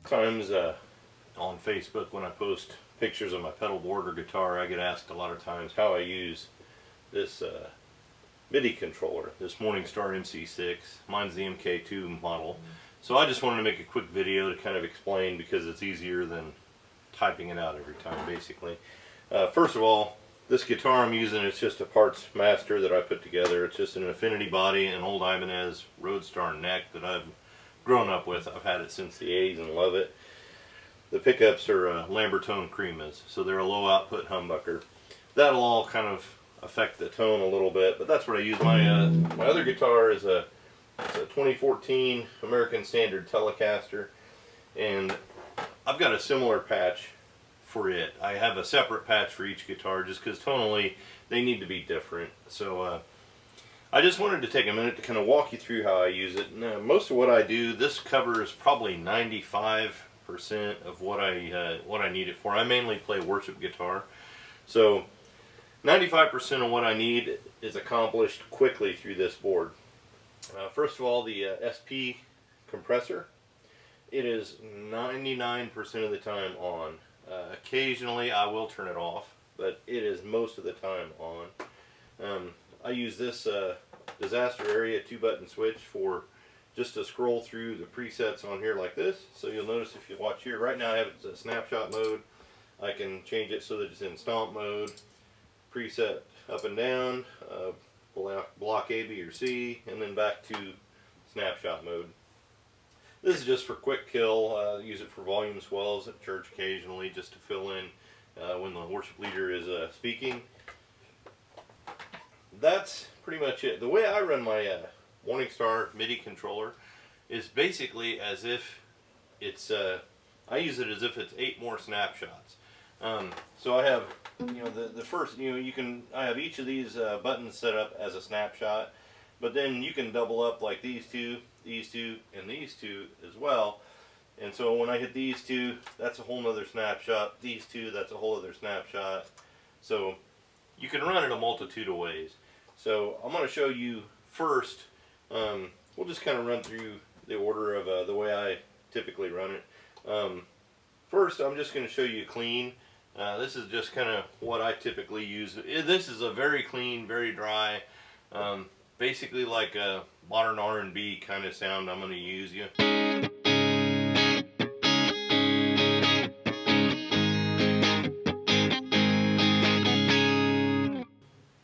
Times on Facebook when I post pictures of my pedal board or guitar, I get asked a lot of times how I use this MIDI controller, this Morningstar MC6. Mine's the MK2 model. So I just wanted to make a quick video to kind of explain, because it's easier than typing it out every time basically. First of all, this guitar I'm using is just a parts master that I put together. It's just an Affinity body, an old Ibanez Roadstar neck that I've grown up with. I've had it since the 80s and love it. The pickups are Lambertone Cremas, so they're a low output humbucker. That'll all kind of affect the tone a little bit, but that's what I use. My other guitar is it's a 2014 American Standard Telecaster, and I've got a similar patch for it. I have a separate patch for each guitar just because tonally they need to be different. So I just wanted to take a minute to kind of walk you through how I use it. Now, most of what I do, this covers probably 95% of what I need it for. I mainly play worship guitar, so 95% of what I need is accomplished quickly through this board. First of all, the SP compressor. It is 99% of the time on. Occasionally I will turn it off, but it is most of the time on. I use this disaster area 2-button switch for just to scroll through the presets on here like this. So you'll notice if you watch here, right now I have it in snapshot mode. I can change it so that it's in stomp mode, preset up and down, block A, B, or C, and then back to snapshot mode. This is just for quick kill. Use it for volume swells at church occasionally, just to fill in when the worship leader is speaking. That's pretty much it. The way I run my Morningstar MIDI controller is basically as if it's I use it as if it's 8 more snapshots. So I have, the first, I have each of these buttons set up as a snapshot, but then you can double up like these two, and these two as well. And so when I hit these two, that's a whole nother snapshot. These two, that's a whole other snapshot. So you can run it a multitude of ways. So I'm going to show you first. We'll just kind of run through the order of the way I typically run it. First, I'm just going to show you clean. This is just kind of what I typically use. This is a very clean, very dry, basically like a modern R&B kind of sound I'm going to use.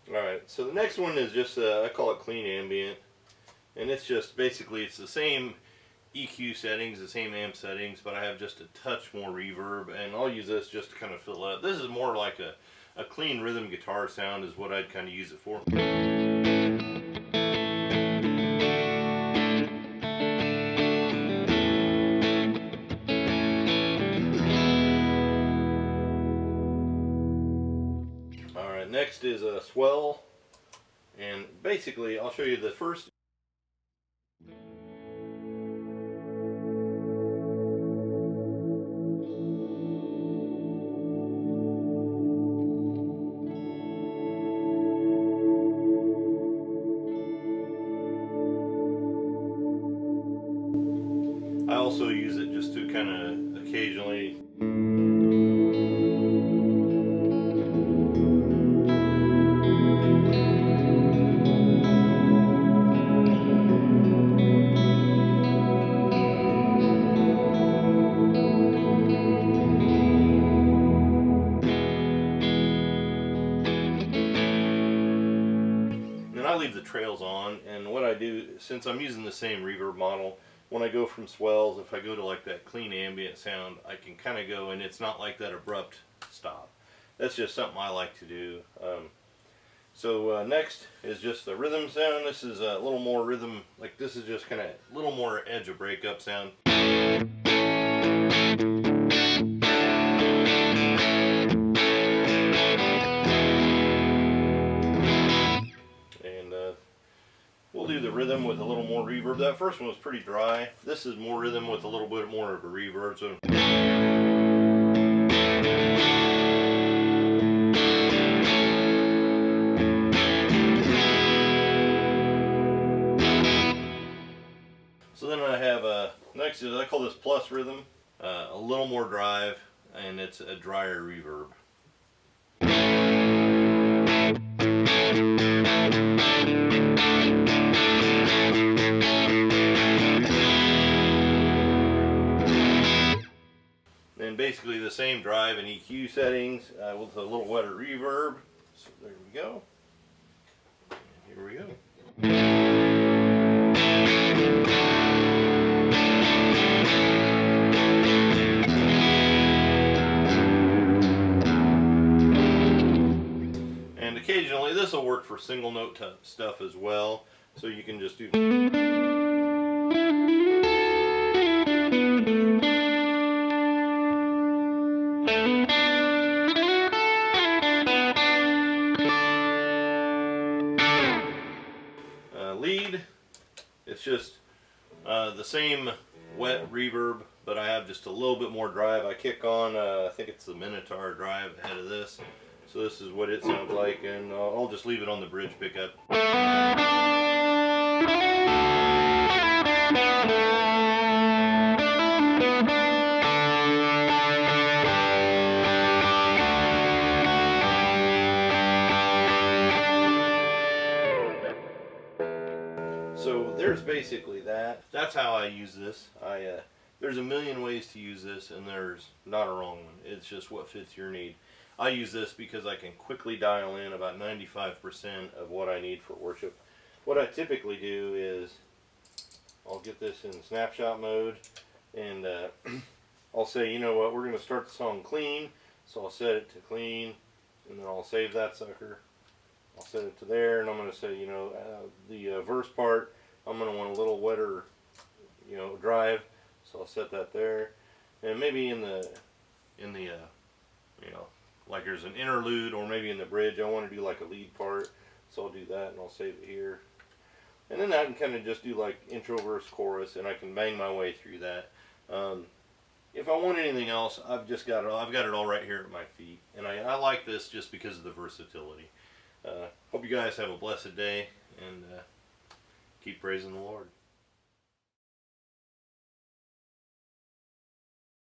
Alright, so the next one is just, I call it clean ambient. And it's just basically, it's the same EQ settings, the same amp settings, but I have just a touch more reverb, and I'll use this just to kind of fill it up. This is more like a clean rhythm guitar sound is what I'd kind of use it for. Alright, next is a swell, and basically I'll show you the first. I also use it just to kind of occasionally I leave the trails on, and what I do, since I'm using the same reverb model, when I go from swells, if I go to like that clean ambient sound, I can kind of go, and it's not like that abrupt stop. That's just something I like to do. So next is just the rhythm sound. This is a little more rhythm, like this is just kind of a little more edge of breakup sound. We'll do the rhythm with a little more reverb. That first one was pretty dry. This is more rhythm with a little bit more of a reverb. So then I have next is, I call this plus rhythm. a little more drive, and it's a drier reverb. And basically the same drive and EQ settings with a little wetter reverb. So there we go. And here we go. And occasionally this will work for single note stuff as well. So you can just do lead. It's just the same wet reverb, but I have just a little bit more drive. I kick on, I think it's the Minotaur drive ahead of this. So this is what it sounds like, and I'll just leave it on the bridge pickup. So there's basically that. That's how I use this. There's a million ways to use this, and there's not a wrong one. It's just what fits your need. I use this because I can quickly dial in about 95% of what I need for worship. What I typically do is I'll get this in snapshot mode, and I'll say, you know what, we're going to start the song clean, so I'll set it to clean, and then I'll save that sucker. I'll set it to there, and I'm going to say, you know, the verse part, I'm going to want a little wetter, you know, drive, so I'll set that there. And maybe in the you know, like there's an interlude, or maybe in the bridge, I want to do like a lead part, so I'll do that, and I'll save it here. And then I can kind of just do like intro, verse, chorus, and I can bang my way through that. If I want anything else, I've got it all right here at my feet, and I like this just because of the versatility. Hope you guys have a blessed day, and keep praising the Lord.